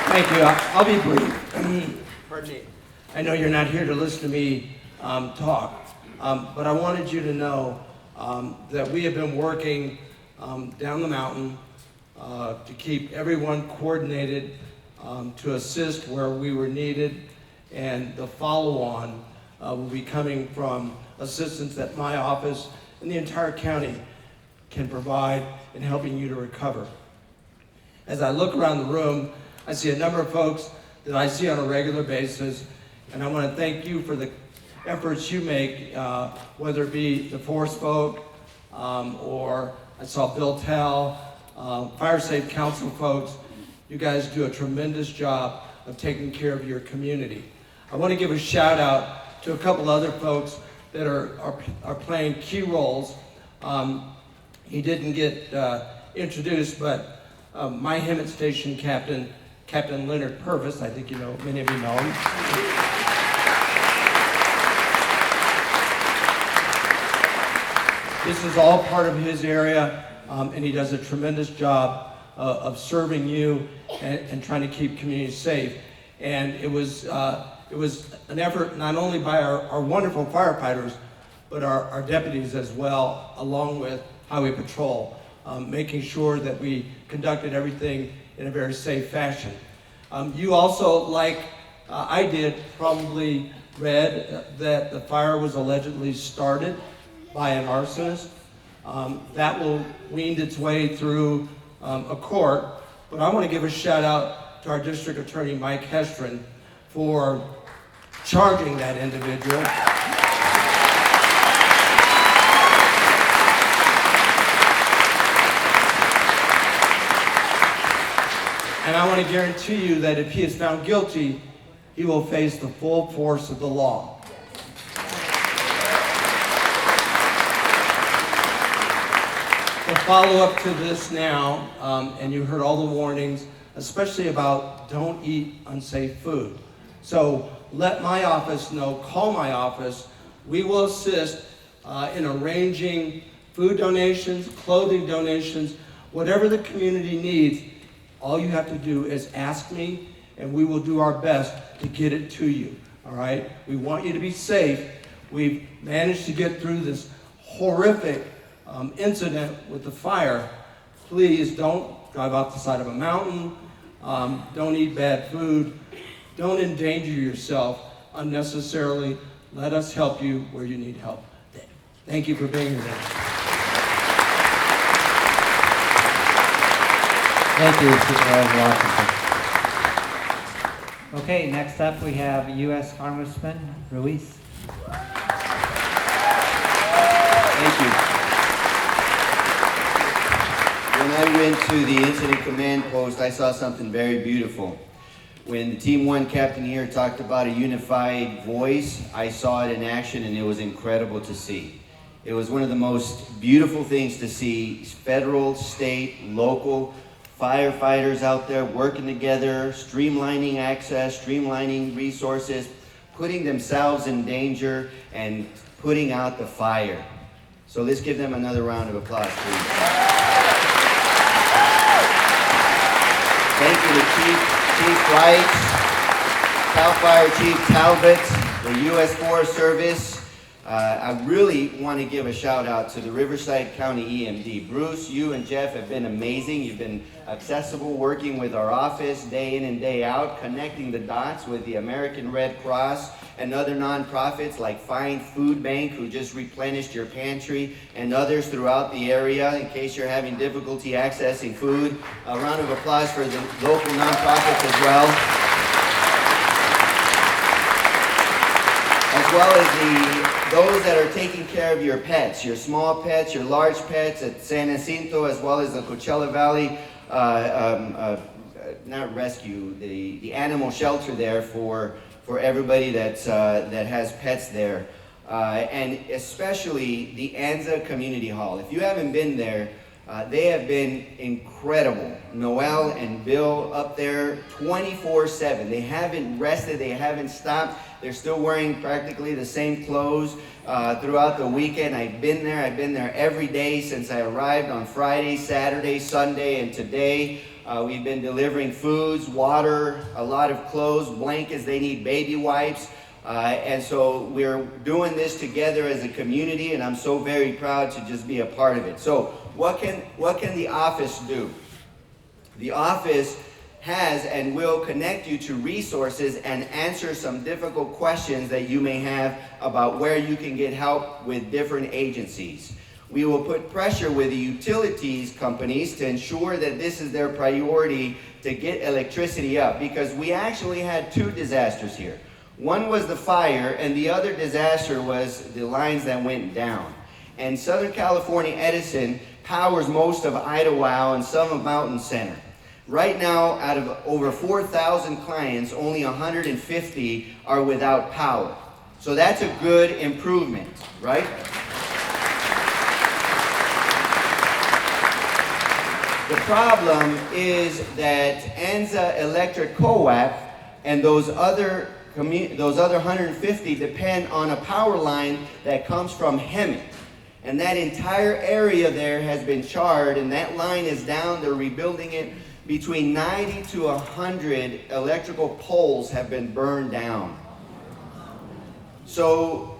Thank you. I'll be brief. Pardon me. I know you're not here to listen to me talk, but I wanted you to know that we have been working down the mountain to keep everyone coordinated, to assist where we were needed, and the follow-on will be coming from assistance that my office and the entire county can provide in helping you to recover. As I look around the room, I see a number of folks that I see on a regular basis, and I want to thank you for the efforts you make, whether it be the Force folk, or I saw Bill Tell, Fire Safe Council folks. You guys do a tremendous job of taking care of your community. I want to give a shout out to a couple other folks that are playing key roles. He didn't get introduced, but my Hemet Station Captain, Captain Leonard Purvis, I think you know, many of you know him. This is all part of his area, and he does a tremendous job of serving you and trying to keep communities safe. And it was an effort not only by our wonderful firefighters, but our deputies as well, along with Highway Patrol, making sure that we conducted everything in a very safe fashion. You also, like I did, probably read that the fire was allegedly started by an arsonist. That will wean its way through a court, but I want to give a shout out to our District Attorney, Mike Hestron, for charging that individual. And I want to guarantee you that if he is found guilty, he will face the full force of the law. The follow-up to this now, and you heard all the warnings, especially about don't eat unsafe food. So let my office know, call my office. We will assist in arranging food donations, clothing donations, whatever the community needs. All you have to do is ask me, and we will do our best to get it to you, all right? We want you to be safe. We've managed to get through this horrific incident with the fire. Please don't drive off the side of a mountain. Don't eat bad food. Don't endanger yourself unnecessarily. Let us help you where you need help. Thank you for being here today. Thank you, Supervisor Washington. Okay, next up we have U.S. Congressman Ruiz. Thank you. When I went to the incident command post, I saw something very beautiful. When the Team 1 captain here talked about a unified voice, I saw it in action, and it was incredible to see. It was one of the most beautiful things to see federal, state, local firefighters out there working together, streamlining access, streamlining resources, putting themselves in danger, and putting out the fire. So let's give them another round of applause, please. Thank you to Chief Wright, CAL FIRE Chief Talbot, the U.S. Forest Service. I really want to give a shout out to the Riverside County EMD. Bruce, you and Jeff have been amazing. You've been accessible, working with our office day in and day out, connecting the dots with the American Red Cross and other nonprofits like Find Food Bank, who just replenished your pantry, and others throughout the area in case you're having difficulty accessing food. A round of applause for the local nonprofits as well. As well as those that are taking care of your pets, your small pets, your large pets at San Jacinto, as well as the Coachella Valley, not rescue, the animal shelter there for everybody that has pets there. And especially the Anza Community Hall. If you haven't been there, They have been incredible. Noel and Bill up there 24/7. They haven't rested, they haven't stopped. They're still wearing practically the same clothes throughout the weekend. I've been there every day since I arrived on Friday, Saturday, Sunday, and today. We've been delivering foods, water, a lot of clothes, blankets. They need baby wipes. And so we're doing this together as a community, and I'm so very proud to just be a part of it. So what can the office do? The office has and will connect you to resources and answer some difficult questions that you may have about where you can get help with different agencies. We will put pressure with the utilities companies to ensure that this is their priority to get electricity up, because we actually had 2 disasters here. One was the fire, and the other disaster was the lines that went down. And Southern California Edison powers most of Idyllwild and some of Mountain Center. Right now, out of over 4,000 clients, only 150 are without power. So that's a good improvement, right? The problem is that Anza Electric Co-op and those other 150 depend on a power line that comes from Hemet. And that entire area there has been charred, and that line is down. They're rebuilding it. Between 90 to 100 electrical poles have been burned down. So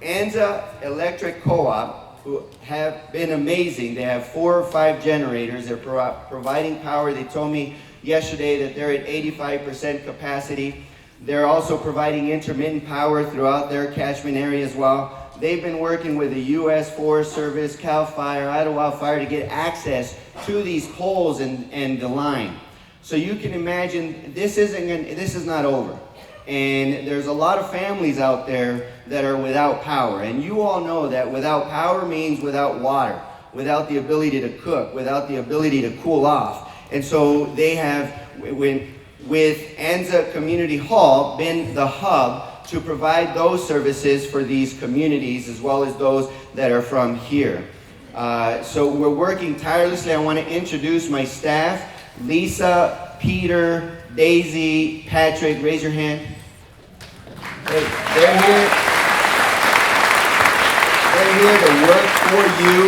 Anza Electric Co-op, who have been amazing. They have 4 or 5 generators. They're providing power. They told me yesterday that they're at 85% capacity. They're also providing intermittent power throughout their catchment area as well. They've been working with the U.S. Forest Service, CAL FIRE, Idyllwild Fire to get access to these poles and the line. So you can imagine this is not over. And there's a lot of families out there that are without power. And you all know that without power means without water, without the ability to cook, without the ability to cool off. And so they have, with Anza Community Hall, been the hub to provide those services for these communities as well as those that are from here. So we're working tirelessly. I want to introduce my staff, Lisa, Peter, Daisy, Patrick. Raise your hand. They're here to work for you.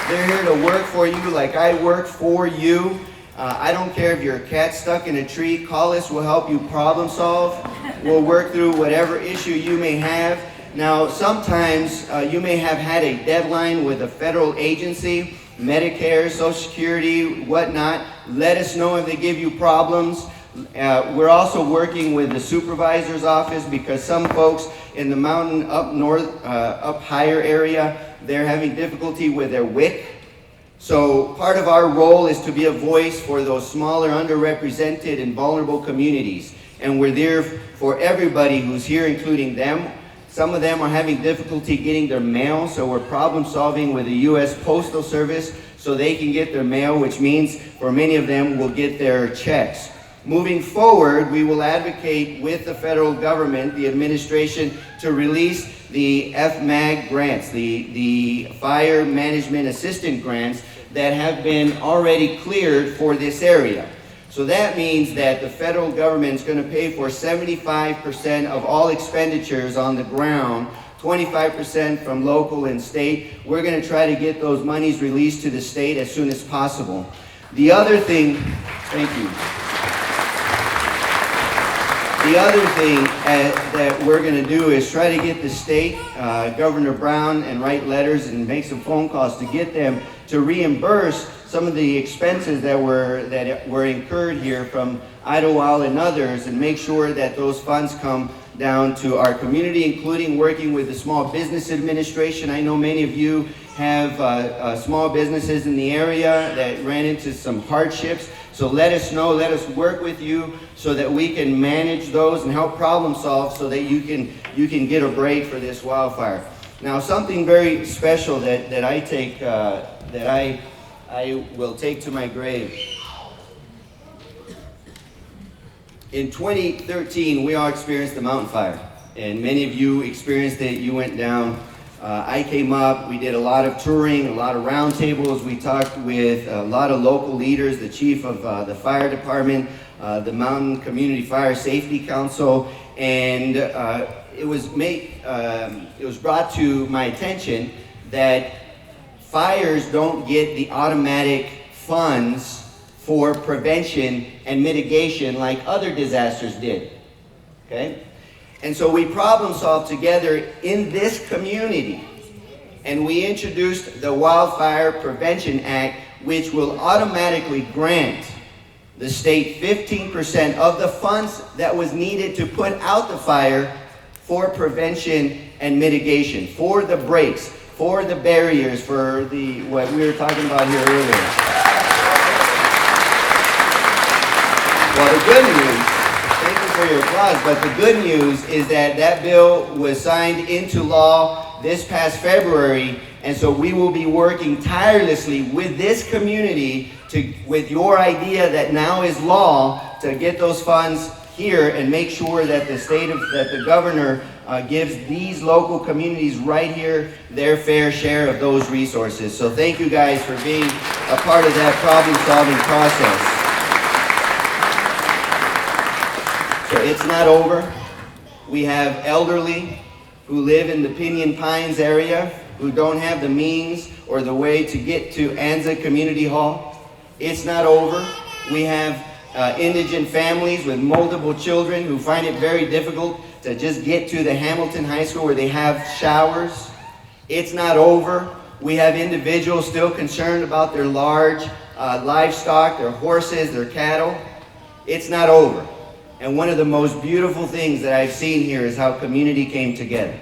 They're here to work for you like I work for you. I don't care if you're a cat stuck in a tree. Call us. We'll help you problem solve. We'll work through whatever issue you may have. Now, sometimes you may have had a deadline with a federal agency, Medicare, Social Security, whatnot. Let us know if they give you problems. We're also working with the supervisor's office because some folks in the mountain up north, up higher area, they're having difficulty with their WIC. So part of our role is to be a voice for those smaller, underrepresented, and vulnerable communities. And we're there for everybody who's here, including them. Some of them are having difficulty getting their mail, so we're problem solving with the U.S. Postal Service so they can get their mail, which means for many of them will get their checks. Moving forward, we will advocate with the federal government, the administration, to release the FMAG grants, the Fire Management Assistant grants that have been already cleared for this area. So that means that the federal government is going to pay for 75% of all expenditures on the ground, 25% from local and state. We're going to try to get those monies released to the state as soon as possible. The other thing, thank you. The other thing that we're going to do is try to get the state, Governor Brown, and write letters and make some phone calls to get them to reimburse some of the expenses that were incurred here from Idyllwild and others, and make sure that those funds come down to our community, including working with the Small Business Administration. I know many of you have small businesses in the area that ran into some hardships. So let us know, let us work with you so that we can manage those and help problem solve so that you can get a break for this wildfire. Now, something very special that I take, that I will take to my grave. In 2013, we all experienced the mountain fire, and many of you experienced it. You went down I came up, we did a lot of touring, a lot of roundtables. We talked with a lot of local leaders, the chief of the fire department, the Mountain Community Fire Safety Council, and it was brought to my attention that fires don't get the automatic funds for prevention and mitigation like other disasters did, okay? And so we problem solved together in this community, and we introduced the Wildfire Prevention Act, which will automatically grant the state 15% of the funds that was needed to put out the fire for prevention and mitigation, for the breaks, for the barriers, for what we were talking about here earlier. Well, the good news, thank you for your applause, but the good news is that that bill was signed into law this past February, and so we will be working tirelessly with this community with your idea that now is law to get those funds here and make sure that the governor gives these local communities right here their fair share of those resources. So thank you guys for being a part of that problem-solving process. So it's not over. We have elderly who live in the Pinyon Pines area who don't have the means or the way to get to Anza Community Hall. It's not over. We have indigent families with multiple children who find it very difficult to just get to the Hamilton High School where they have showers. It's not over. We have individuals still concerned about their large livestock, their horses, their cattle. It's not over. And one of the most beautiful things that I've seen here is how community came together.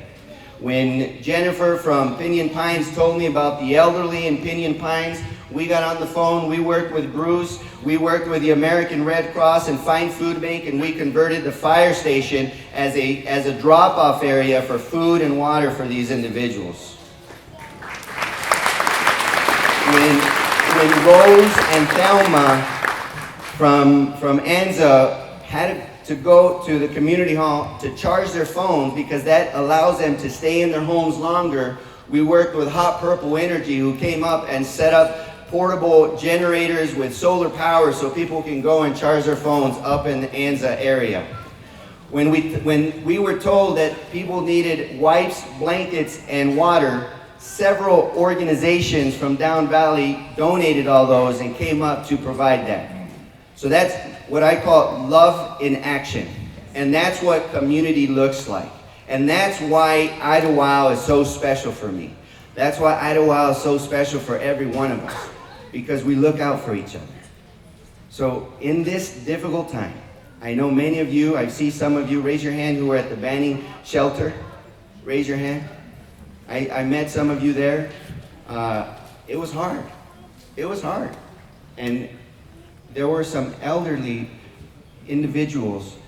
When Jennifer from Pinyon Pines told me about the elderly in Pinyon Pines, we got on the phone, we worked with Bruce, we worked with the American Red Cross and Fine Food Bank, and we converted the fire station as a drop-off area for food and water for these individuals. When Rose and Thelma from Anza had to go to the community hall to charge their phones because that allows them to stay in their homes longer, we worked with Hot Purple Energy, who came up and set up portable generators with solar power so people can go and charge their phones up in the Anza area. When we were told that people needed wipes, blankets, and water, several organizations from Down Valley donated all those and came up to provide that. So that's what I call love in action. And that's what community looks like. And that's why Idyllwild is so special for me. That's why Idyllwild is so special for every one of us. Because we look out for each other. So in this difficult time, I know many of you, I see some of you, raise your hand who were at the Banning shelter. Raise your hand. I met some of you there. It was hard. It was hard. And there were some elderly individuals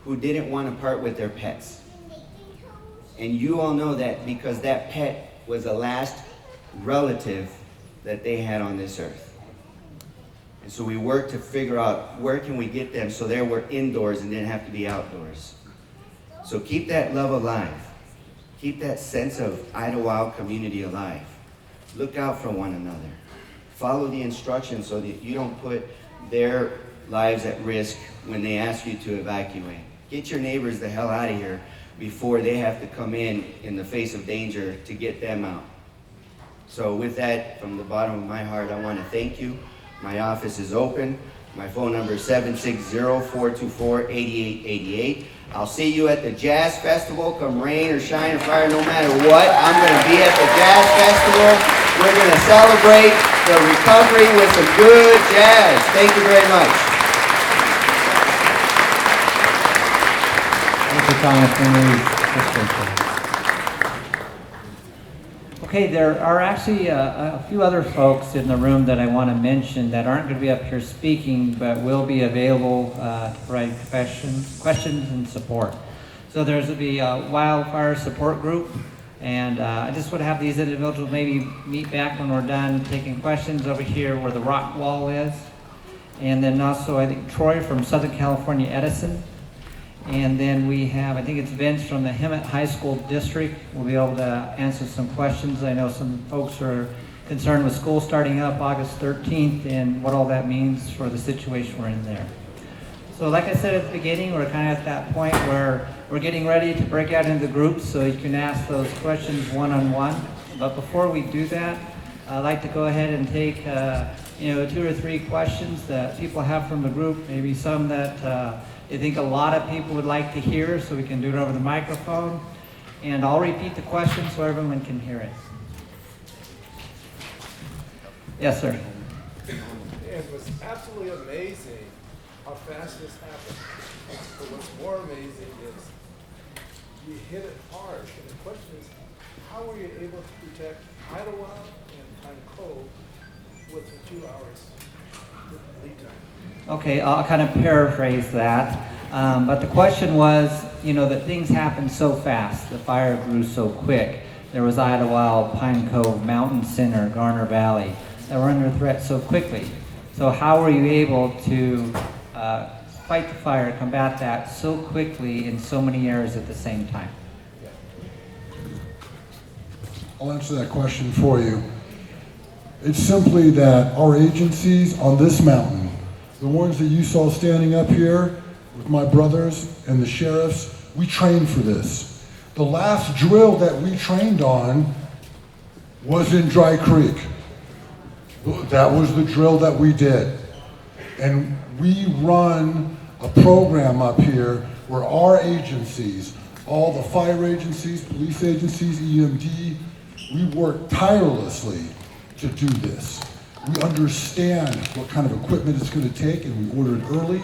who didn't want to part with their pets. And you all know that because that pet was the last relative that they had on this earth. And so we worked to figure out where can we get them so they were indoors and didn't have to be outdoors. So keep that love alive. Keep that sense of Idyllwild community alive. Look out for one another. Follow the instructions so that you don't put their lives at risk when they ask you to evacuate. Get your neighbors the hell out of here before they have to come in the face of danger to get them out. So with that, from the bottom of my heart, I want to thank you. My office is open. My phone number is 760-424-8888. I'll see you at the Jazz Festival, come rain or shine or fire, no matter what. I'm going to be at the Jazz Festival. We're going to celebrate the recovery with some good jazz. Thank you very much. Thank you, Congressman. Okay, there are actually a few other folks in the room that I want to mention that aren't going to be up here speaking, but will be available to provide questions and support. So there's the wildfire support group, and I just would have these individuals maybe meet back when we're done taking questions over here where the rock wall is. And then also I think Troy from Southern California Edison. And then we have, I think it's Vince from the Hemet High School District. We'll be able to answer some questions. I know some folks are concerned with school starting up August 13th and what all that means for the situation we're in there. So like I said at the beginning, we're kind of at that point where we're getting ready to break out into groups so you can ask those questions one-on-one. But before we do that, I'd like to go ahead and take 2 or 3 questions that people have from the group, maybe some that I think a lot of people would like to hear, so we can do it over the microphone. And I'll repeat the question so everyone can hear it. Yes, sir. It was absolutely amazing how fast this happened. But what's more amazing is you hit it hard. And the question is, how were you able to protect Idyllwild and Pine Cove with the 2 hours lead time? Okay, I'll kind of paraphrase that. But the question was, that things happened so fast. The fire grew so quick. There was Idyllwild, Pine Cove, Mountain Center, Garner Valley that were under threat so quickly. So how were you able to fight the fire, combat that so quickly in so many areas at the same time? I'll answer that question for you. It's simply that our agencies on this mountain, the ones that you saw standing up here with my brothers and the sheriffs, we trained for this. The last drill that we trained on was in Dry Creek. That was the drill that we did. And we run a program up here where our agencies, all the fire agencies, police agencies, EMD, we work tirelessly to do this. We understand what kind of equipment it's going to take, and we order it early,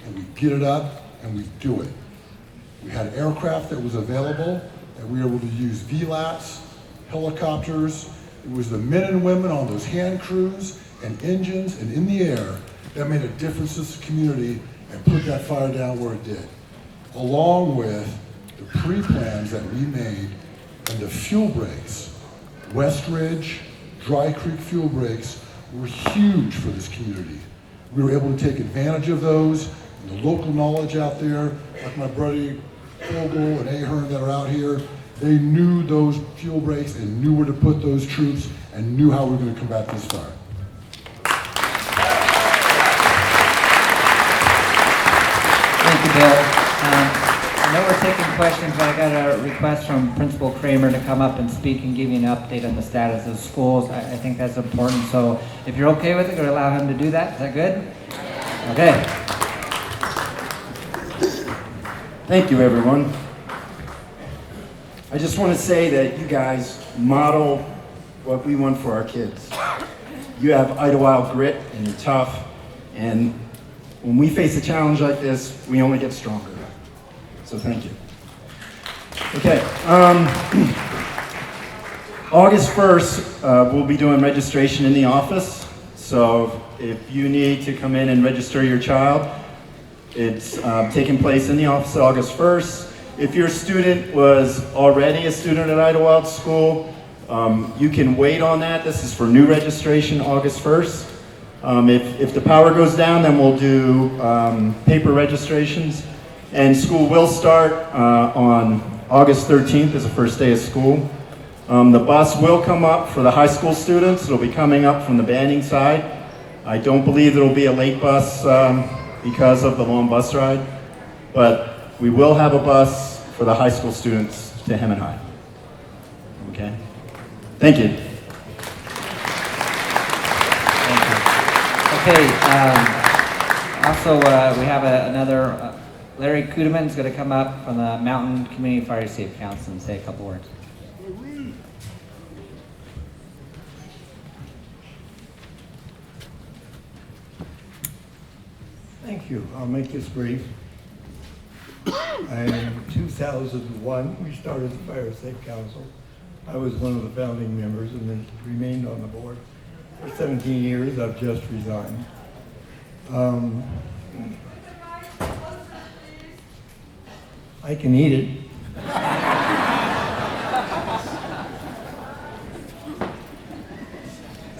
and we get it up, and we do it. We had aircraft that was available, and we were able to use VLATs, helicopters. It was the men and women on those hand crews and engines and in the air that made a difference to the community and put that fire down where it did, along with the pre-plans that we made and the fuel breaks. West Ridge, Dry Creek fuel breaks were huge for this community. We were able to take advantage of those, and the local knowledge out there, like my buddy Fogel and Ahern that are out here, they knew those fuel breaks and knew where to put those troops and knew how we were going to combat this fire. Thank you, Bill. I know we're taking questions, but I got a request from Principal Kramer to come up and speak and give you an update on the status of schools. I think that's important. So if you're okay with it, we'll allow him to do that. Is that good? Okay. Thank you, everyone. I just want to say that you guys model what we want for our kids. You have Idyllwild grit and you're tough, and when we face a challenge like this, we only get stronger. So thank you. Okay, August 1st, we'll be doing registration in the office. So if you need to come in and register your child, it's taking place in the office August 1st. If your student was already a student at Idyllwild School, you can wait on that. This is for new registration August 1st. If the power goes down, then we'll do paper registrations. And school will start on August 13th as the first day of school. The bus will come up for the high school students. It'll be coming up from the Banning side. I don't believe it'll be a late bus because of the long bus ride, but we will have a bus for the high school students to Hemet High. Okay? Thank you. Okay, also we have another, Larry Kudeman is going to come up from the Mountain Community Fire Safe Council and say a couple words. Thank you. I'll make this brief. In 2001, we started the Fire Safe Council. I was one of the founding members and then remained on the board for 17 years. I've just resigned. I can eat it.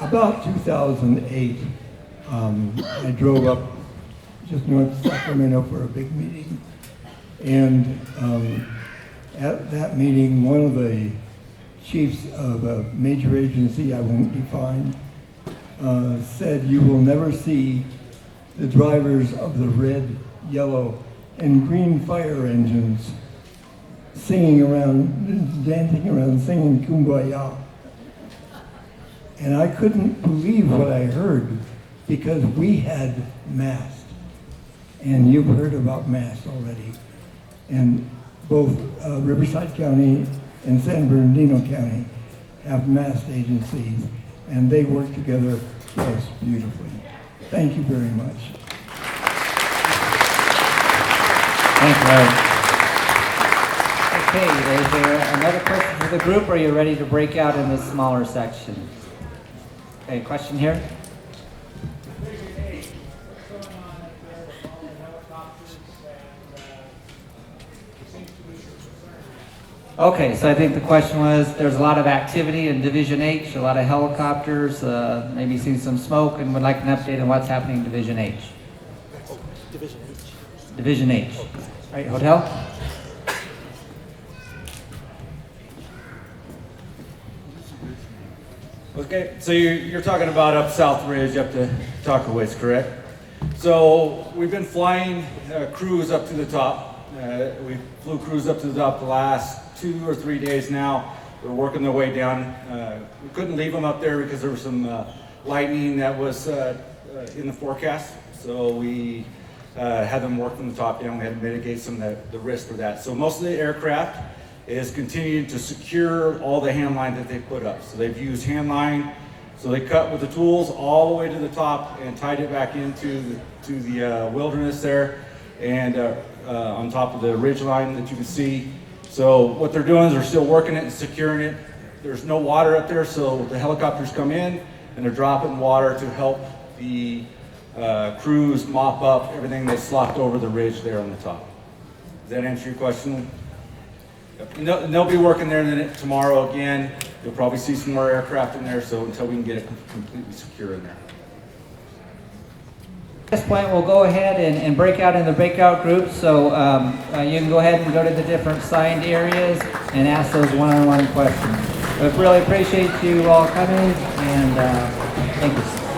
About 2008, I drove up just north of Sacramento for a big meeting. And at that meeting, one of the chiefs of a major agency I won't define said, "You will never see the drivers of the red, yellow, and green fire engines singing around, dancing around, singing Kumbaya." And I couldn't believe what I heard, because we had mast. And you've heard about mast already. And both Riverside County and San Bernardino County have mast agencies, and they work together just beautifully. Thank you very much. Thank you, Larry. Okay, is there another question for the group, or are you ready to break out into smaller sections? Okay, question here? Okay, so I think the question was, there's a lot of activity in Division H, a lot of helicopters, maybe seen some smoke, and would like an update on what's happening in Division H. Division H. Division H. All right, hotel? Okay, so you're talking about up South Ridge, up to Talkawitz, correct? So we've been flying crews up to the top. We flew crews up to the top the last 2 or 3 days now. They're working their way down. We couldn't leave them up there because there was some lightning that was in the forecast. So we had them work from the top down. We had to mitigate some of the risk of that. So most of the aircraft is continuing to secure all the hand line that they put up. So they've used hand line. So they cut with the tools all the way to the top and tied it back into the wilderness there, and on top of the ridge line that you can see. So what they're doing is they're still working it and securing it. There's no water up there, so the helicopters come in and they're dropping water to help the crews mop up everything that's slopped over the ridge there on the top. Does that answer your question? And they'll be working there then tomorrow again. You'll probably see some more aircraft in there, so until we can get it completely secure in there. At this point, we'll go ahead and break out in the breakout groups. So you can go ahead and go to the different signed areas and ask those one-on-one questions. We really appreciate you all coming, and thank you.